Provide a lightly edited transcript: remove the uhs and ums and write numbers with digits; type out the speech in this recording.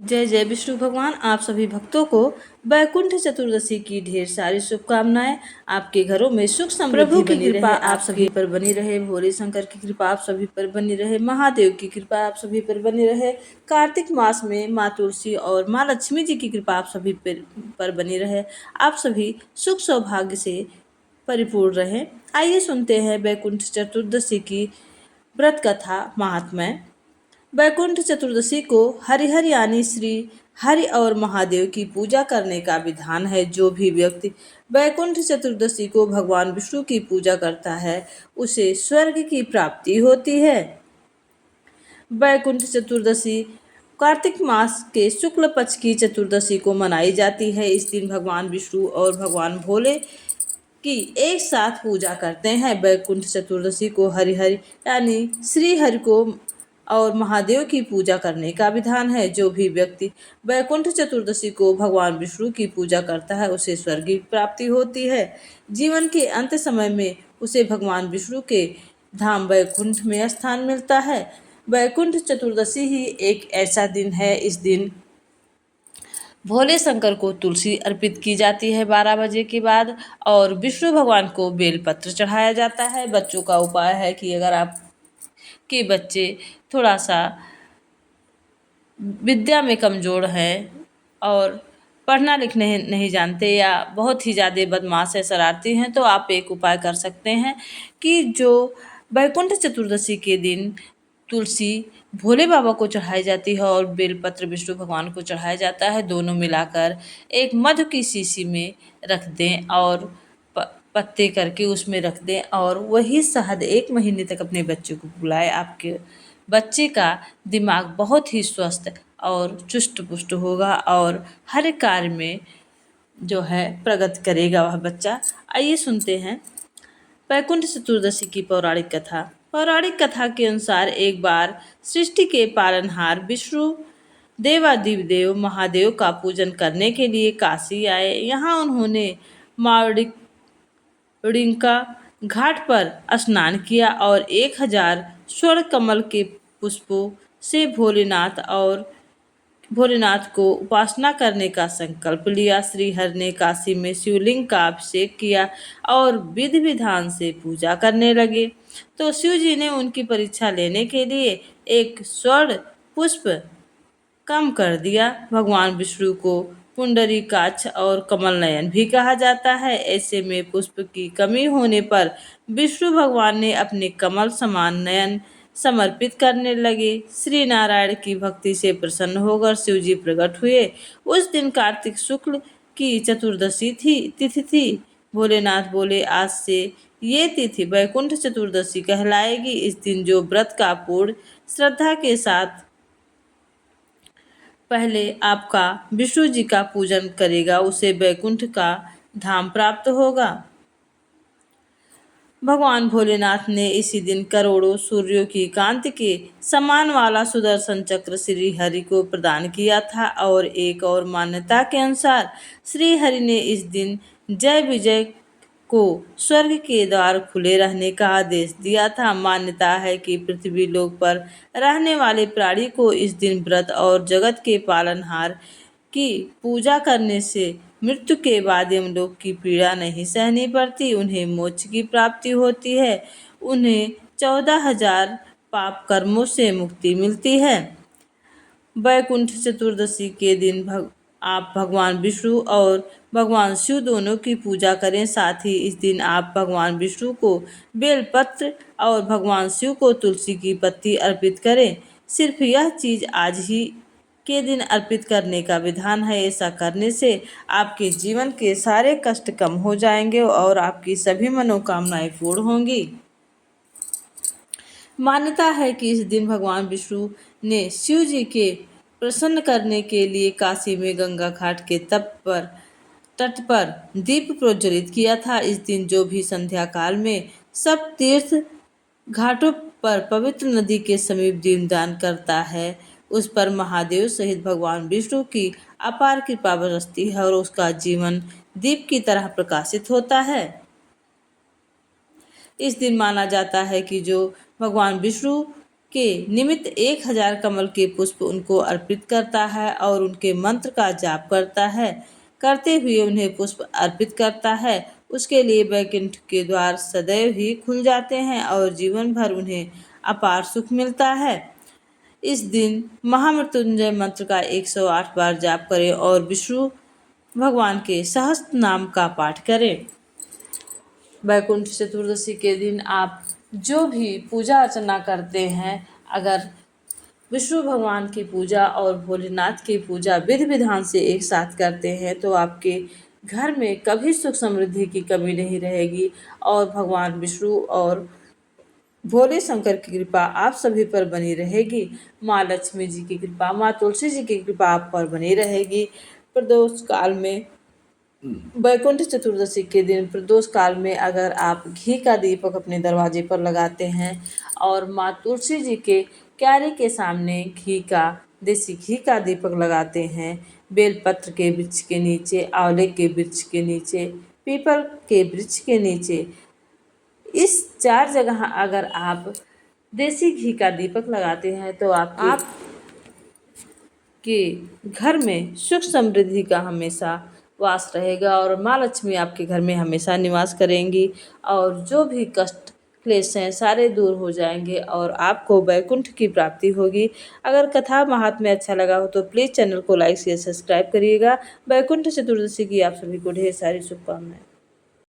जय जय विष्णु भगवान। आप सभी भक्तों को वैकुंठ चतुर्दशी की ढेर सारी शुभकामनाएं। आपके घरों में सुख समृद्धि बनी रहे, आप सभी पर बनी रहे। भोले शंकर की कृपा आप सभी पर बनी रहे। महादेव की कृपा आप सभी पर बनी रहे। कार्तिक मास में माँ तुलसी और माँ लक्ष्मी जी की कृपा आप सभी पर बनी रहे। आप सभी सुख सौभाग्य से परिपूर्ण रहे। आइए सुनते हैं वैकुंठ चतुर्दशी की व्रत कथा महात्म्य। वैकुंठ चतुर्दशी को हरिहर यानी श्री हरि और महादेव की पूजा करने का विधान है। जो भी व्यक्ति वैकुंठ चतुर्दशी को भगवान विष्णु की पूजा करता है उसे स्वर्ग की प्राप्ति होती है। वैकुंठ चतुर्दशी कार्तिक मास के शुक्ल पक्ष की चतुर्दशी को मनाई जाती है। इस दिन भगवान विष्णु और भगवान भोले की एक साथ पूजा करते हैं। वैकुंठ चतुर्दशी को हरिहर यानी श्री हरि को और महादेव की पूजा करने का विधान है। जो भी व्यक्ति वैकुंठ चतुर्दशी को भगवान विष्णु की पूजा करता है उसे स्वर्ग की प्राप्ति होती है। जीवन के अंत समय में उसे भगवान विष्णु के धाम वैकुंठ में स्थान मिलता है। वैकुंठ चतुर्दशी ही एक ऐसा दिन है, इस दिन भोले शंकर को तुलसी अर्पित की जाती है 12 बजे के बाद, और विष्णु भगवान को बेलपत्र चढ़ाया जाता है। बच्चों का उपाय है कि अगर आप के बच्चे थोड़ा सा विद्या में कमज़ोर हैं और पढ़ना लिखने नहीं जानते या बहुत ही ज़्यादा बदमाश है, शरारती हैं, तो आप एक उपाय कर सकते हैं कि जो वैकुंठ चतुर्दशी के दिन तुलसी भोले बाबा को चढ़ाई जाती है और बेलपत्र विष्णु भगवान को चढ़ाया जाता है, दोनों मिलाकर एक मधु की शीशी में रख दें और पत्ते करके उसमें रख दें और वही शहद 1 महीने तक अपने बच्चे को पिलाएं। आपके बच्चे का दिमाग बहुत ही स्वस्थ और चुस्त पुष्ट होगा और हर कार्य में जो है प्रगति करेगा वह बच्चा। आइए सुनते हैं वैकुंठ चतुर्दशी की पौराणिक कथा। पौराणिक कथा के अनुसार एक बार सृष्टि के पालनहार विष्णु देवाधिदेव महादेव का पूजन करने के लिए काशी आए। यहाँ उन्होंने मावड़िंका घाट पर स्नान किया और 1000 स्वर्ण कमल के पुष्पों से भोलेनाथ को उपासना करने का संकल्प लिया। श्रीहरि ने काशी में शिवलिंग का अभिषेक किया और विधि विधान से पूजा करने लगे। तो शिव जी ने उनकी परीक्षा लेने के लिए एक स्वर्ण पुष्प कम कर दिया। भगवान विष्णु को पुंडरीकाक्ष और कमल नयन भी कहा जाता है। ऐसे में पुष्प की कमी होने पर विष्णु भगवान ने अपने कमल समान नयन समर्पित करने लगे। श्री नारायण की भक्ति से प्रसन्न होकर शिव जी प्रकट हुए। उस दिन कार्तिक शुक्ल की चतुर्दशी तिथि थी। भोलेनाथ बोले, आज से ये तिथि वैकुंठ चतुर्दशी कहलाएगी। इस दिन जो व्रत का पूर्ण श्रद्धा के साथ पहले आपका विष्णु जी का पूजन करेगा उसे वैकुंठ का धाम प्राप्त होगा। भगवान भोलेनाथ ने इसी दिन करोड़ों सूर्यों की कांति के समान वाला सुदर्शन चक्र श्री हरि को प्रदान किया था। और एक और मान्यता के अनुसार श्री हरि ने इस दिन जय विजय को स्वर्ग के द्वार खुले रहने का आदेश दिया था। मान्यता है कि पृथ्वी लोक पर रहने वाले प्राणी को इस दिन व्रत और जगत के पालनहार की पूजा करने से मृत्यु के बाद यमलोक की पीड़ा नहीं सहनी पड़ती, उन्हें मोक्ष की प्राप्ति होती है, उन्हें 14,000 पाप कर्मों से मुक्ति मिलती है। वैकुंठ चतुर्दशी के दिन आप भगवान विष्णु और भगवान शिव दोनों की पूजा करें। साथ ही इस दिन आप भगवान विष्णु को बेलपत्र और भगवान शिव को तुलसी की पत्ती अर्पित करें। सिर्फ यह चीज़ आज ही के दिन अर्पित करने का विधान है। ऐसा करने से आपके जीवन के सारे कष्ट कम हो जाएंगे और आपकी सभी मनोकामनाएं पूर्ण होंगी। मान्यता है कि इस दिन भगवान विष्णु ने शिव जी के प्रसन्न करने के लिए काशी में गंगा घाट के तट पर दीप प्रज्वलित किया था। इस दिन जो भी संध्या काल में सब तीर्थ घाटों पर पवित्र नदी के समीप दीपदान करता है उस पर महादेव सहित भगवान विष्णु की अपार कृपा बरसती है और उसका जीवन दीप की तरह प्रकाशित होता है। इस दिन माना जाता है कि जो भगवान विष्णु के निमित्त 1000 कमल के पुष्प उनको अर्पित करता है और उनके मंत्र का जाप करता है, करते हुए उन्हें पुष्प अर्पित करता है, उसके लिए वैकुंठ के द्वार सदैव ही खुल जाते हैं और जीवन भर उन्हें अपार सुख मिलता है। इस दिन महामृत्युंजय मंत्र का 108 बार जाप करें और विष्णु भगवान के सहस्त्र नाम का पाठ करें। वैकुंठ चतुर्दशी के दिन आप जो भी पूजा अर्चना करते हैं, अगर विष्णु भगवान की पूजा और भोलेनाथ की पूजा विधि विधान से एक साथ करते हैं तो आपके घर में कभी सुख समृद्धि की कमी नहीं रहेगी और भगवान विष्णु और भोले शंकर की कृपा आप सभी पर बनी रहेगी। माँ लक्ष्मी जी की कृपा, माँ तुलसी जी की कृपा आप पर बनी रहेगी। प्रदोष काल में, वैकुंठ चतुर्दशी के दिन प्रदोष काल में अगर आप घी का दीपक अपने दरवाजे पर लगाते हैं और माँ तुलसी जी के क्यारे के सामने देसी घी का दीपक लगाते हैं, बेलपत्र के वृक्ष के नीचे, आंवले के वृक्ष के नीचे, पीपल के वृक्ष के नीचे, इस 4 जगह अगर आप देसी घी का दीपक लगाते हैं तो आपके घर में सुख समृद्धि का हमेशा वास रहेगा और माँ लक्ष्मी आपके घर में हमेशा निवास करेंगी और जो भी कष्ट क्लेश हैं सारे दूर हो जाएंगे और आपको वैकुंठ की प्राप्ति होगी। अगर कथा महात्म्य अच्छा लगा हो तो प्लीज़ चैनल को लाइक शेयर सब्सक्राइब करिएगा। वैकुंठ चतुर्दशी की आप सभी को ढेर सारी शुभकामनाएं।